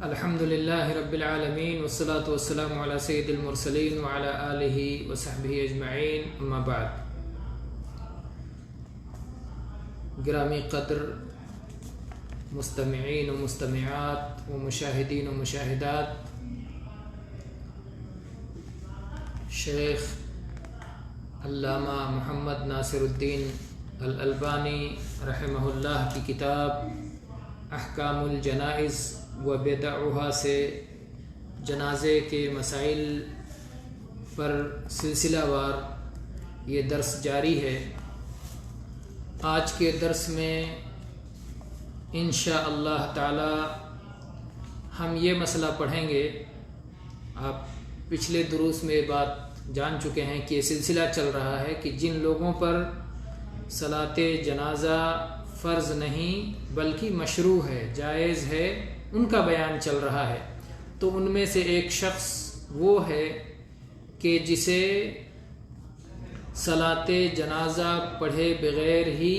الحمد للہ رب العالمین والصلاة والسلام علی سید المرسلین وعلی آلہ وصحبہ اجمعین، اما بعد۔ گرامی قدر مستمعین و مستمعات و مشاہدین و مشاہدات، شیخ علامہ محمد ناصر الدین الالبانی رحمہ اللہ کی کتاب احکام الجنائز و بدعها سے جنازے کے مسائل پر سلسلہ وار یہ درس جاری ہے۔ آج کے درس میں انشاءاللہ تعالی ہم یہ مسئلہ پڑھیں گے۔ آپ پچھلے دروس میں بات جان چکے ہیں کہ یہ سلسلہ چل رہا ہے کہ جن لوگوں پر صلاۃ جنازہ فرض نہیں بلکہ مشروع ہے، جائز ہے، ان کا بیان چل رہا ہے۔ تو ان میں سے ایک شخص وہ ہے کہ جسے صلاۃ جنازہ پڑھے بغیر ہی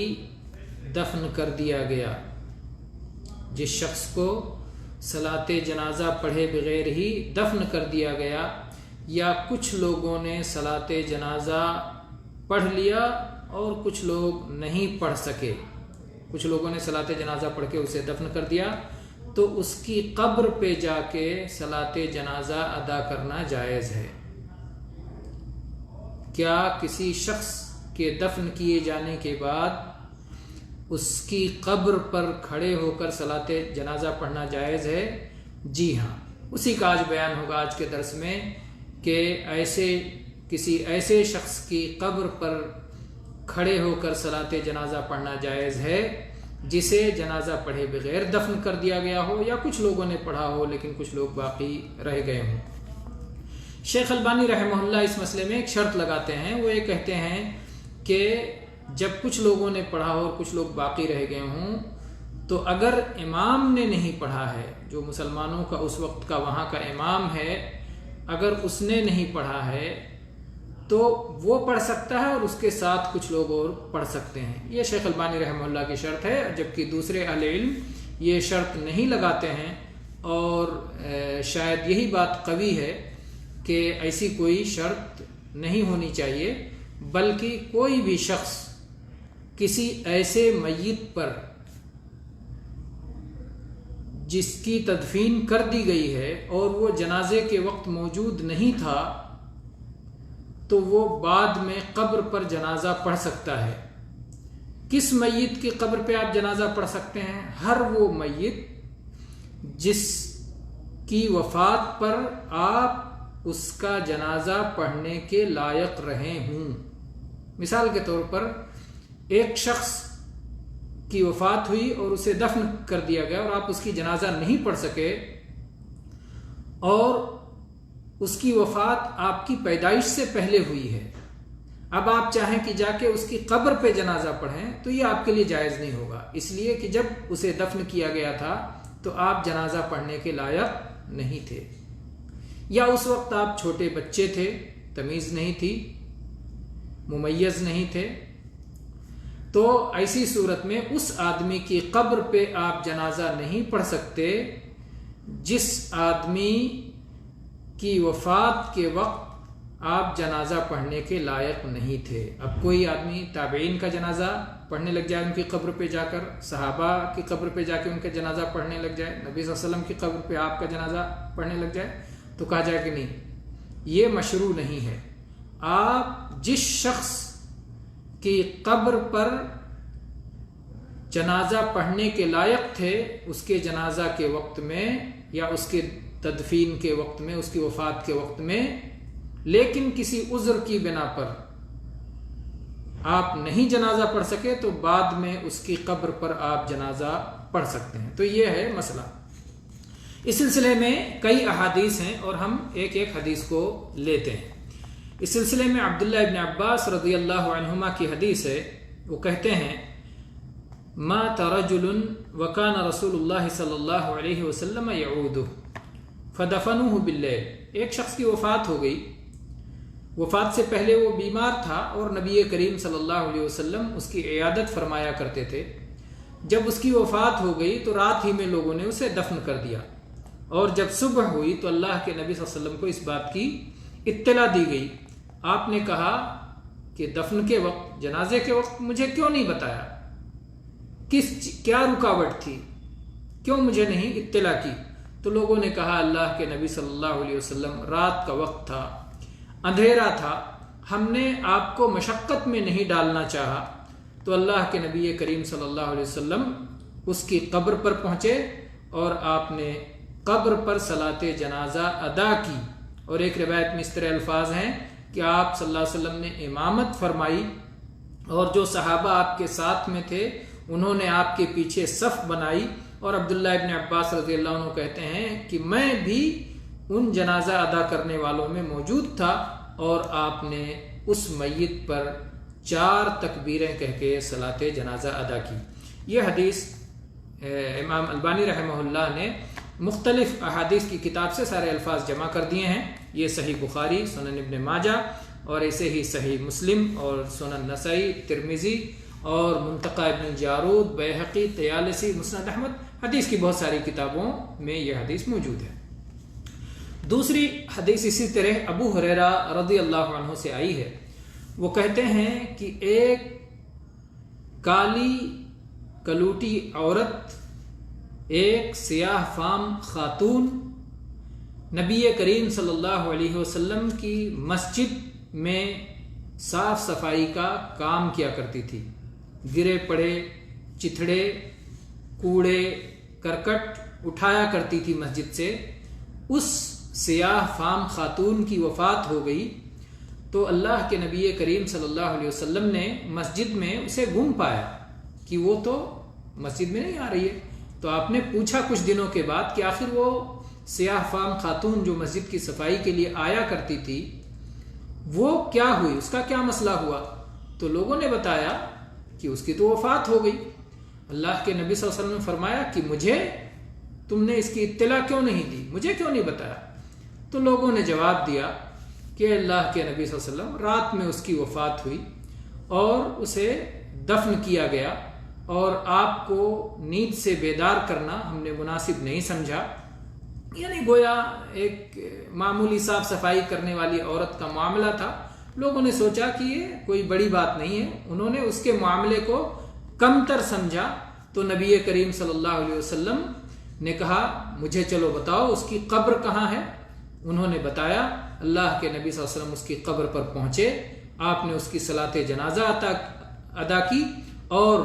دفن کر دیا گیا۔ جس شخص کو صلاۃ جنازہ پڑھے بغیر ہی دفن کر دیا گیا، یا کچھ لوگوں نے صلاۃ جنازہ پڑھ لیا اور کچھ لوگ نہیں پڑھ سکے، کچھ لوگوں نے صلاۃ جنازہ پڑھ کے اسے دفن کر دیا، تو اس کی قبر پہ جا کے صلاۃ جنازہ ادا کرنا جائز ہے۔ کیا کسی شخص کے دفن کیے جانے کے بعد اس کی قبر پر کھڑے ہو کر صلاۃ جنازہ پڑھنا جائز ہے؟ جی ہاں، اسی کا آج بیان ہوگا آج کے درس میں کہ کسی ایسے شخص کی قبر پر کھڑے ہو کر صلاۃ جنازہ پڑھنا جائز ہے جسے جنازہ پڑھے بغیر دفن کر دیا گیا ہو، یا کچھ لوگوں نے پڑھا ہو لیکن کچھ لوگ باقی رہ گئے ہوں۔ شیخ البانی رحمہ اللہ اس مسئلے میں ایک شرط لگاتے ہیں۔ وہ یہ کہتے ہیں کہ جب کچھ لوگوں نے پڑھا ہو اور کچھ لوگ باقی رہ گئے ہوں، تو اگر امام نے نہیں پڑھا ہے، جو مسلمانوں کا اس وقت کا وہاں کا امام ہے، اگر اس نے نہیں پڑھا ہے تو وہ پڑھ سکتا ہے اور اس کے ساتھ کچھ لوگ اور پڑھ سکتے ہیں۔ یہ شیخ البانی رحمہ اللہ کی شرط ہے، جبکہ دوسرے اہل علم یہ شرط نہیں لگاتے ہیں، اور شاید یہی بات قوی ہے کہ ایسی کوئی شرط نہیں ہونی چاہیے، بلکہ کوئی بھی شخص کسی ایسے میت پر جس کی تدفین کر دی گئی ہے اور وہ جنازے کے وقت موجود نہیں تھا، تو وہ بعد میں قبر پر جنازہ پڑھ سکتا ہے۔ کس میت کی قبر پہ آپ جنازہ پڑھ سکتے ہیں؟ ہر وہ میت جس کی وفات پر آپ اس کا جنازہ پڑھنے کے لائق رہے ہوں۔ مثال کے طور پر ایک شخص کی وفات ہوئی اور اسے دفن کر دیا گیا اور آپ اس کی جنازہ نہیں پڑھ سکے، اور اس کی وفات آپ کی پیدائش سے پہلے ہوئی ہے، اب آپ چاہیں کہ جا کے اس کی قبر پہ جنازہ پڑھیں، تو یہ آپ کے لیے جائز نہیں ہوگا، اس لیے کہ جب اسے دفن کیا گیا تھا تو آپ جنازہ پڑھنے کے لائق نہیں تھے، یا اس وقت آپ چھوٹے بچے تھے، تمیز نہیں تھی، ممیز نہیں تھے، تو ایسی صورت میں اس آدمی کی قبر پہ آپ جنازہ نہیں پڑھ سکتے جس آدمی کی وفات کے وقت آپ جنازہ پڑھنے کے لائق نہیں تھے۔ اب کوئی آدمی تابعین کا جنازہ پڑھنے لگ جائے ان کی قبر پہ جا کر، صحابہ کی قبر پہ جا کے ان کا جنازہ پڑھنے لگ جائے، نبی صلی اللہ علیہ وسلم کی قبر پہ آپ کا جنازہ پڑھنے لگ جائے، تو کہا جائے کہ نہیں، یہ مشروع نہیں ہے۔ آپ جس شخص کی قبر پر جنازہ پڑھنے کے لائق تھے، اس کے جنازہ کے وقت میں یا اس کے تدفین کے وقت میں، اس کی وفات کے وقت میں، لیکن کسی عذر کی بنا پر آپ نہیں جنازہ پڑھ سکے، تو بعد میں اس کی قبر پر آپ جنازہ پڑھ سکتے ہیں۔ تو یہ ہے مسئلہ۔ اس سلسلے میں کئی احادیث ہیں اور ہم ایک ایک حدیث کو لیتے ہیں۔ اس سلسلے میں عبداللہ ابن عباس رضی اللہ عنہما کی حدیث ہے، وہ کہتے ہیں مات رجل وکان رسول اللہ صلی اللہ علیہ وسلم یعودہ فدفنوه باللیل۔ ایک شخص کی وفات ہو گئی، وفات سے پہلے وہ بیمار تھا اور نبی کریم صلی اللہ علیہ وسلم اس کی عیادت فرمایا کرتے تھے۔ جب اس کی وفات ہو گئی تو رات ہی میں لوگوں نے اسے دفن کر دیا، اور جب صبح ہوئی تو اللہ کے نبی صلی اللہ علیہ وسلم کو اس بات کی اطلاع دی گئی. آپ نے کہا کہ دفن کے وقت، جنازے کے وقت مجھے کیوں نہیں بتایا؟ کیا رکاوٹ تھی؟ کیوں مجھے نہیں اطلاع کی؟ تو لوگوں نے کہا اللہ کے نبی صلی اللہ علیہ وسلم، رات کا وقت تھا، اندھیرا تھا، ہم نے آپ کو مشقت میں نہیں ڈالنا چاہا. تو اللہ کے نبی کریم صلی اللہ علیہ وسلم اس کی قبر پر پہنچے اور آپ نے قبر پر صلاۃ جنازہ ادا کی. اور ایک روایت میں اس طرح الفاظ ہیں کہ آپ صلی اللہ علیہ وسلم نے امامت فرمائی اور جو صحابہ آپ کے ساتھ میں تھے انہوں نے آپ کے پیچھے صف بنائی. اور عبداللہ ابن عباس رضی اللہ عنہ کہتے ہیں کہ میں بھی ان جنازہ ادا کرنے والوں میں موجود تھا اور آپ نے اس میت پر 4 تکبیریں کہہ کے صلاۃ جنازہ ادا کی. یہ حدیث امام البانی رحمہ اللہ نے مختلف احادیث کی کتاب سے سارے الفاظ جمع کر دیے ہیں. یہ صحیح بخاری، سنن ابن ماجہ اور ایسے ہی صحیح مسلم اور سنن نسائی، ترمذی اور منتقى ابن جارود، بیہقی، طیالسی، مسند احمد، حدیث کی بہت ساری کتابوں میں یہ حدیث موجود ہے. دوسری حدیث اسی طرح ابو ہریرہ رضی اللہ عنہ سے آئی ہے. وہ کہتے ہیں کہ ایک کالی کلوٹی عورت، ایک سیاہ فام خاتون نبی کریم صلی اللہ علیہ وسلم کی مسجد میں صاف صفائی کا کام کیا کرتی تھی. گرے پڑے چتھڑے کوڑے کرکٹ اٹھایا کرتی تھی مسجد سے. اس سیاہ فام خاتون کی وفات ہو گئی تو اللہ کے نبی کریم صلی اللہ علیہ وسلم نے مسجد میں اسے گم پایا کہ وہ تو مسجد میں نہیں آ رہی ہے. تو آپ نے پوچھا کچھ دنوں کے بعد کہ آخر وہ سیاہ فام خاتون جو مسجد کی صفائی کے لیے آیا کرتی تھی وہ کیا ہوئی، اس کا کیا مسئلہ ہوا؟ تو لوگوں نے بتایا کہ اس کی تو وفات ہو گئی. اللہ کے نبی صلی اللہ علیہ وسلم نے فرمایا کہ مجھے تم نے اس کی اطلاع کیوں نہیں دی، مجھے کیوں نہیں بتایا؟ تو لوگوں نے جواب دیا کہ اللہ کے نبی صلی اللہ علیہ وسلم رات میں اس کی وفات ہوئی اور اسے دفن کیا گیا اور آپ کو نیند سے بیدار کرنا ہم نے مناسب نہیں سمجھا. یعنی گویا ایک معمولی صاف صفائی کرنے والی عورت کا معاملہ تھا. لوگوں نے سوچا کہ یہ کوئی بڑی بات نہیں ہے، انہوں نے اس کے معاملے کو کم تر سمجھا. تو نبی کریم صلی اللہ علیہ وسلم نے کہا مجھے چلو بتاؤ اس کی قبر کہاں ہے. انہوں نے بتایا. اللہ کے نبی صلی اللہ علیہ وسلم اس کی قبر پر پہنچے، آپ نے اس کی صلاۃ جنازہ ادا کی. اور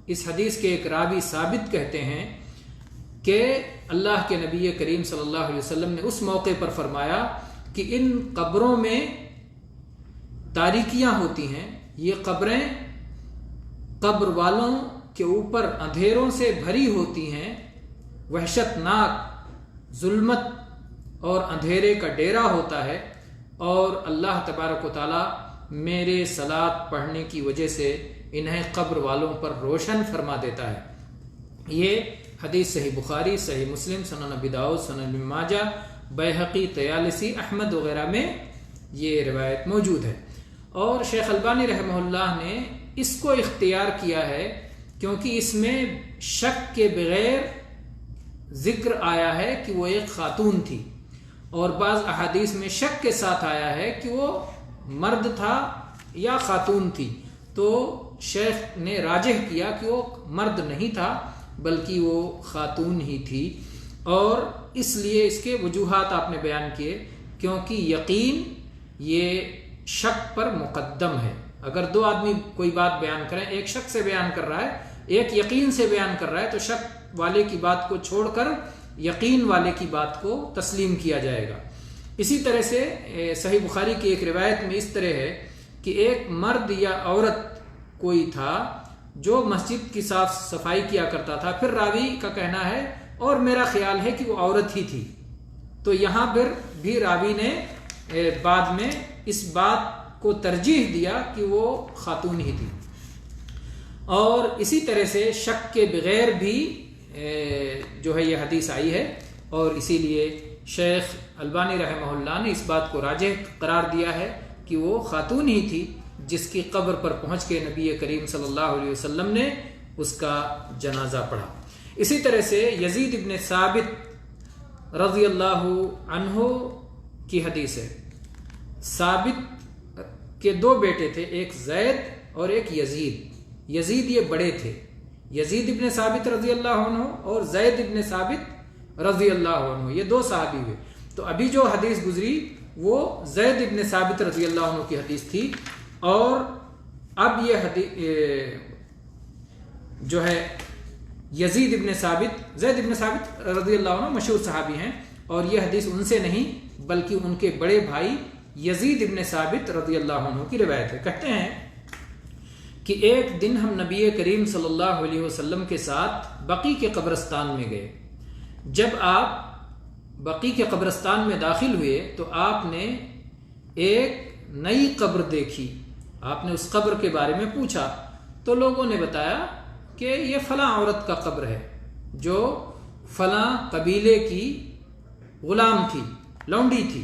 اس حدیث کے ایک راوی ثابت کہتے ہیں کہ اللہ کے نبی کریم صلی اللہ علیہ وسلم نے اس موقع پر فرمایا کہ ان قبروں میں تاریکیاں ہوتی ہیں، یہ قبریں قبر والوں کے اوپر اندھیروں سے بھری ہوتی ہیں، وحشت ناک ظلمت اور اندھیرے کا ڈیرا ہوتا ہے، اور اللہ تبارک و تعالی میرے صلاۃ پڑھنے کی وجہ سے انہیں قبر والوں پر روشن فرما دیتا ہے. یہ حدیث صحیح بخاری، صحیح مسلم، سنن ابی داؤد، سنن ابن ماجہ، بیہقی، طیالسی، احمد وغیرہ میں یہ روایت موجود ہے. اور شیخ البانی رحمہ اللہ نے اس کو اختیار کیا ہے کیونکہ اس میں شک کے بغیر ذکر آیا ہے کہ وہ ایک خاتون تھی، اور بعض احادیث میں شک کے ساتھ آیا ہے کہ وہ مرد تھا یا خاتون تھی. تو شیخ نے راجح کیا کہ وہ مرد نہیں تھا بلکہ وہ خاتون ہی تھی. اور اس لیے اس کے وجوہات آپ نے بیان کیے، کیونکہ یقین یہ شک پر مقدم ہے. اگر 2 آدمی کوئی بات بیان کریں، ایک شک سے بیان کر رہا ہے، ایک یقین سے بیان کر رہا ہے، تو شک والے کی بات کو چھوڑ کر یقین والے کی بات کو تسلیم کیا جائے گا. اسی طرح سے صحیح بخاری کی ایک روایت میں اس طرح ہے کہ ایک مرد یا عورت کوئی تھا جو مسجد کی صاف صفائی کیا کرتا تھا. پھر راوی کا کہنا ہے اور میرا خیال ہے کہ وہ عورت ہی تھی. تو یہاں پر بھی راوی نے بعد میں اس بات کو ترجیح دیا کہ وہ خاتون ہی تھی. اور اسی طرح سے شک کے بغیر بھی جو ہے یہ حدیث آئی ہے، اور اسی لیے شیخ البانی رحمہ اللہ نے اس بات کو راجح قرار دیا ہے کہ وہ خاتون ہی تھی جس کی قبر پر پہنچ کے نبی کریم صلی اللہ علیہ وسلم نے اس کا جنازہ پڑھا. اسی طرح سے یزید ابن ثابت رضی اللہ عنہ کی حدیث ہے. ثابت کے دو بیٹے تھے، ایک زید اور ایک یزید. یزید یہ بڑے تھے، یزید ابن ثابت رضی اللہ عنہ اور زید ابن ثابت رضی اللہ عنہ، یہ دو صحابی ہوئے. تو ابھی جو حدیث گزری وہ زید ابن ثابت رضی اللہ عنہ کی حدیث تھی، اور اب یہ حدیث جو ہے یزید ابن ثابت، زید ابن ثابت رضی اللہ عنہ مشہور صحابی ہیں، اور یہ حدیث ان سے نہیں بلکہ ان کے بڑے بھائی یزید ابن ثابت رضی اللہ عنہ کی روایت ہے. کہتے ہیں کہ ایک دن ہم نبی کریم صلی اللہ علیہ وسلم کے ساتھ بقیع کے قبرستان میں گئے. جب آپ بقیع کے قبرستان میں داخل ہوئے تو آپ نے ایک نئی قبر دیکھی. آپ نے اس قبر کے بارے میں پوچھا تو لوگوں نے بتایا کہ یہ فلاں عورت کا قبر ہے جو فلاں قبیلے کی غلام تھی، لونڈی تھی.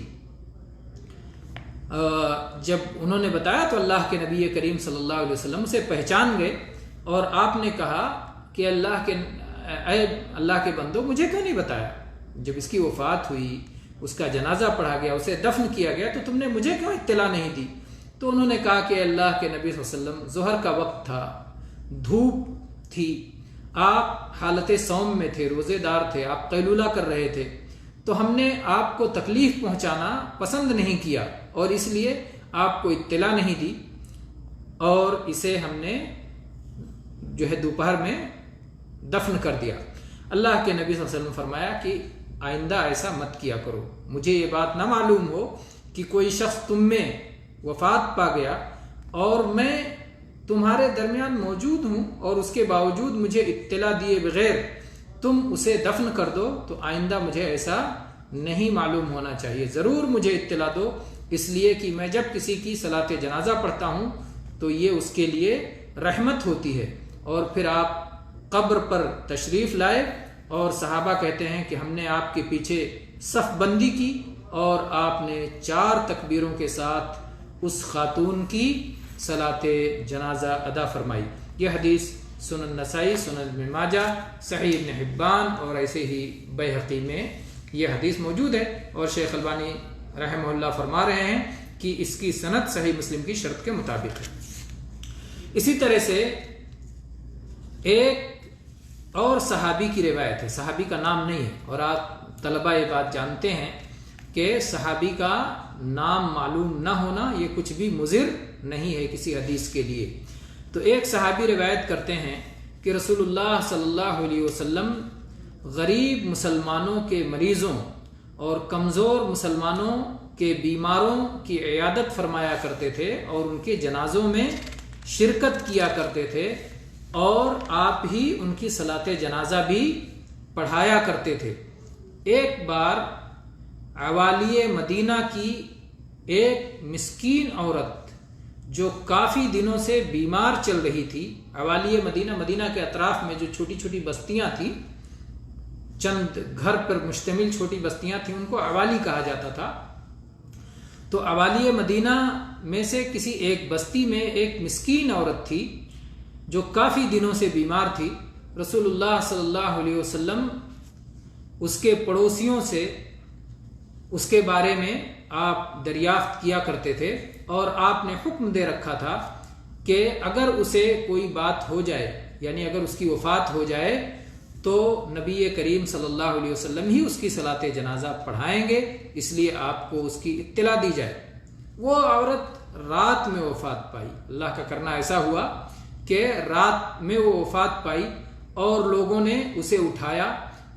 جب انہوں نے بتایا تو اللہ کے نبی کریم صلی اللہ علیہ وسلم اسے پہچان گئے، اور آپ نے کہا کہ اے اللہ کے بندو، مجھے کیوں نہیں بتایا؟ جب اس کی وفات ہوئی، اس کا جنازہ پڑھا گیا، اسے دفن کیا گیا، تو تم نے مجھے کیوں اطلاع نہیں دی؟ تو انہوں نے کہا کہ اللہ کے نبی صلی اللہ علیہ وسلم، ظہر کا وقت تھا، دھوپ تھی، آپ حالت صوم میں تھے، روزے دار تھے، آپ قیلولہ کر رہے تھے، تو ہم نے آپ کو تکلیف پہنچانا پسند نہیں کیا اور اس لیے آپ کو اطلاع نہیں دی، اور اسے ہم نے جو ہے دوپہر میں دفن کر دیا. اللہ کے نبی صلی اللہ علیہ وسلم فرمایا کہ آئندہ ایسا مت کیا کرو. مجھے یہ بات نہ معلوم ہو کہ کوئی شخص تم میں وفات پا گیا اور میں تمہارے درمیان موجود ہوں اور اس کے باوجود مجھے اطلاع دیے بغیر تم اسے دفن کر دو، تو آئندہ مجھے ایسا نہیں معلوم ہونا چاہیے. ضرور مجھے اطلاع دو، اس لیے کہ میں جب کسی کی صلاۃ جنازہ پڑھتا ہوں تو یہ اس کے لیے رحمت ہوتی ہے. اور پھر آپ قبر پر تشریف لائے اور صحابہ کہتے ہیں کہ ہم نے آپ کے پیچھے صف بندی کی اور آپ نے 4 تکبیروں کے ساتھ اس خاتون کی صلاۃ جنازہ ادا فرمائی. یہ حدیث سنن نسائی، سنن ابن ماجہ، صحیح ابن حبان اور ایسے ہی بیہقی میں یہ حدیث موجود ہے، اور شیخ البانی رحمہ اللہ فرما رہے ہیں کہ اس کی سند صحیح مسلم کی شرط کے مطابق ہے. اسی طرح سے ایک اور صحابی کی روایت ہے، صحابی کا نام نہیں ہے، اور آپ طلبہ یہ بات جانتے ہیں کہ صحابی کا نام معلوم نہ ہونا یہ کچھ بھی مضر نہیں ہے کسی حدیث کے لیے. تو ایک صحابی روایت کرتے ہیں کہ رسول اللہ صلی اللہ علیہ وسلم غریب مسلمانوں کے مریضوں اور کمزور مسلمانوں کے بیماروں کی عیادت فرمایا کرتے تھے اور ان کے جنازوں میں شرکت کیا کرتے تھے، اور آپ ہی ان کی صلاۃ جنازہ بھی پڑھایا کرتے تھے. ایک بار عوالی مدینہ کی ایک مسکین عورت جو کافی دنوں سے بیمار چل رہی تھی، عوالی مدینہ، مدینہ کے اطراف میں جو چھوٹی چھوٹی بستیاں تھیں، چند گھر پر مشتمل چھوٹی بستیاں تھیں، ان کو عوالی کہا جاتا تھا. تو عوالی مدینہ میں سے کسی ایک بستی میں ایک مسکین عورت تھی جو کافی دنوں سے بیمار تھی. رسول اللہ صلی اللہ علیہ وسلم اس کے پڑوسیوں سے اس کے بارے میں آپ دریافت کیا کرتے تھے، اور آپ نے حکم دے رکھا تھا کہ اگر اسے کوئی بات ہو جائے، یعنی اگر اس کی وفات ہو جائے، تو نبی کریم صلی اللہ علیہ وسلم ہی اس کی صلاۃ جنازہ پڑھائیں گے، اس لیے آپ کو اس کی اطلاع دی جائے. وہ عورت رات میں وفات پائی. اللہ کا کرنا ایسا ہوا کہ رات میں وہ وفات پائی اور لوگوں نے اسے اٹھایا،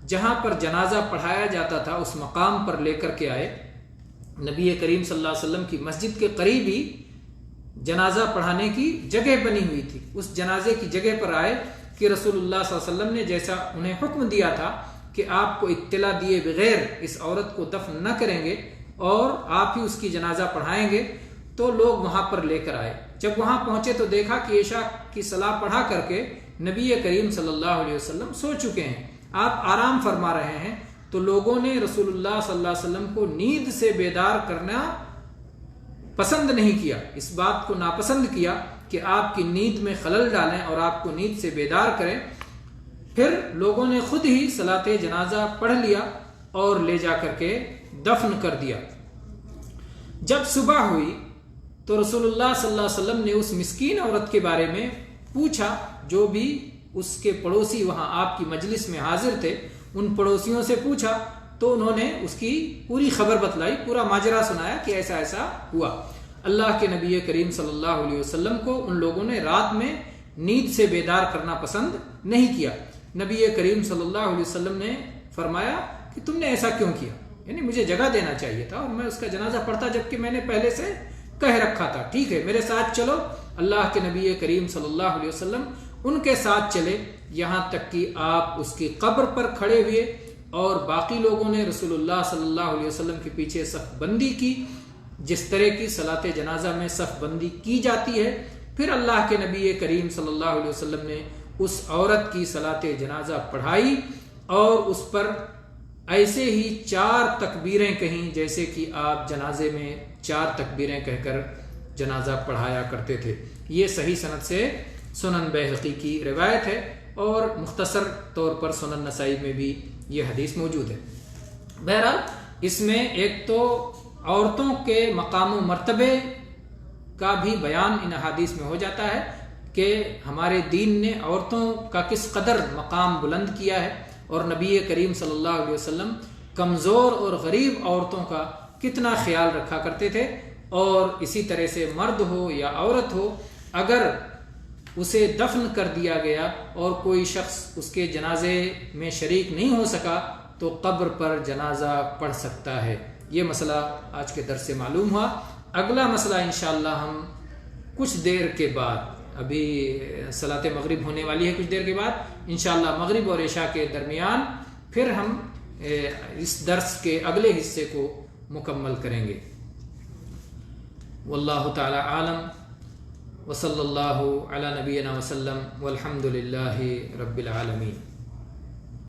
جہاں پر جنازہ پڑھایا جاتا تھا اس مقام پر لے کر کے آئے. نبی کریم صلی اللہ علیہ وسلم کی مسجد کے قریب ہی جنازہ پڑھانے کی جگہ بنی ہوئی تھی. اس جنازے کی جگہ پر آئے کہ رسول اللہ صلی اللہ علیہ وسلم نے جیسا انہیں حکم دیا تھا کہ آپ کو اطلاع دیے بغیر اس عورت کو دفن نہ کریں گے اور آپ ہی اس کی جنازہ پڑھائیں گے، تو لوگ وہاں پر لے کر آئے. جب وہاں پہنچے تو دیکھا کہ عشاء کی صلاۃ پڑھا کر کے نبی کریم صلی اللہ علیہ وسلم سو چکے ہیں، آپ آرام فرما رہے ہیں. تو لوگوں نے رسول اللہ صلی اللہ علیہ وسلم کو نیند سے بیدار کرنا پسند نہیں کیا، اس بات کو ناپسند کیا کہ آپ کی نیند میں خلل ڈالیں اور آپ کو نیند سے بیدار کریں. پھر لوگوں نے خود ہی صلاۃ جنازہ پڑھ لیا اور لے جا کر کے دفن کر دیا۔ جب صبح ہوئی تو رسول اللہ صلی اللہ علیہ وسلم نے اس مسکین عورت کے بارے میں پوچھا، جو بھی اس کے پڑوسی وہاں آپ کی مجلس میں حاضر تھے، ان پڑوسیوں سے پوچھا تو انہوں نے اس کی پوری خبر بتلائی، پورا ماجرا سنایا کہ ایسا ایسا ہوا۔ اللہ کے نبی کریم صلی اللہ علیہ وسلم کو ان لوگوں نے رات میں نیند سے بیدار کرنا پسند نہیں کیا۔ نبی کریم صلی اللہ علیہ وسلم نے فرمایا کہ تم نے ایسا کیوں کیا، یعنی مجھے جگہ دینا چاہیے تھا اور میں اس کا جنازہ پڑھتا، جبکہ میں نے پہلے سے کہہ رکھا تھا ٹھیک ہے میرے ساتھ چلو۔ اللہ کے نبی کریم صلی اللہ علیہ وسلم ان کے ساتھ چلے، یہاں تک کہ آپ اس کی قبر پر کھڑے ہوئے اور باقی لوگوں نے رسول اللہ صلی اللہ علیہ وسلم کے پیچھے صف بندی کی، جس طرح کی صلاۃ جنازہ میں صف بندی کی جاتی ہے۔ پھر اللہ کے نبی کریم صلی اللہ علیہ وسلم نے اس عورت کی صلاۃ جنازہ پڑھائی اور اس پر ایسے ہی 4 تکبیریں کہیں جیسے کہ آپ جنازے میں 4 تکبیریں کہہ کر جنازہ پڑھایا کرتے تھے۔ یہ صحیح سند سے سنن بیہقی کی روایت ہے اور مختصر طور پر سنن نسائی میں بھی یہ حدیث موجود ہے۔ بہرحال اس میں ایک تو عورتوں کے مقام و مرتبے کا بھی بیان ان احادیث میں ہو جاتا ہے کہ ہمارے دین نے عورتوں کا کس قدر مقام بلند کیا ہے، اور نبی کریم صلی اللہ علیہ وسلم کمزور اور غریب عورتوں کا کتنا خیال رکھا کرتے تھے۔ اور اسی طرح سے مرد ہو یا عورت ہو، اگر اسے دفن کر دیا گیا اور کوئی شخص اس کے جنازے میں شریک نہیں ہو سکا تو قبر پر جنازہ پڑھ سکتا ہے۔ یہ مسئلہ آج کے درس سے معلوم ہوا۔ اگلا مسئلہ انشاءاللہ ہم کچھ دیر کے بعد، ابھی صلاۃ مغرب ہونے والی ہے کچھ دیر کے بعد، انشاءاللہ مغرب اور عشاء کے درمیان پھر ہم اس درس کے اگلے حصے کو مکمل کریں گے۔ واللہ تعالی عالم، وصلی اللہ علی نبینا وسلم، والحمد للہ رب العالمین۔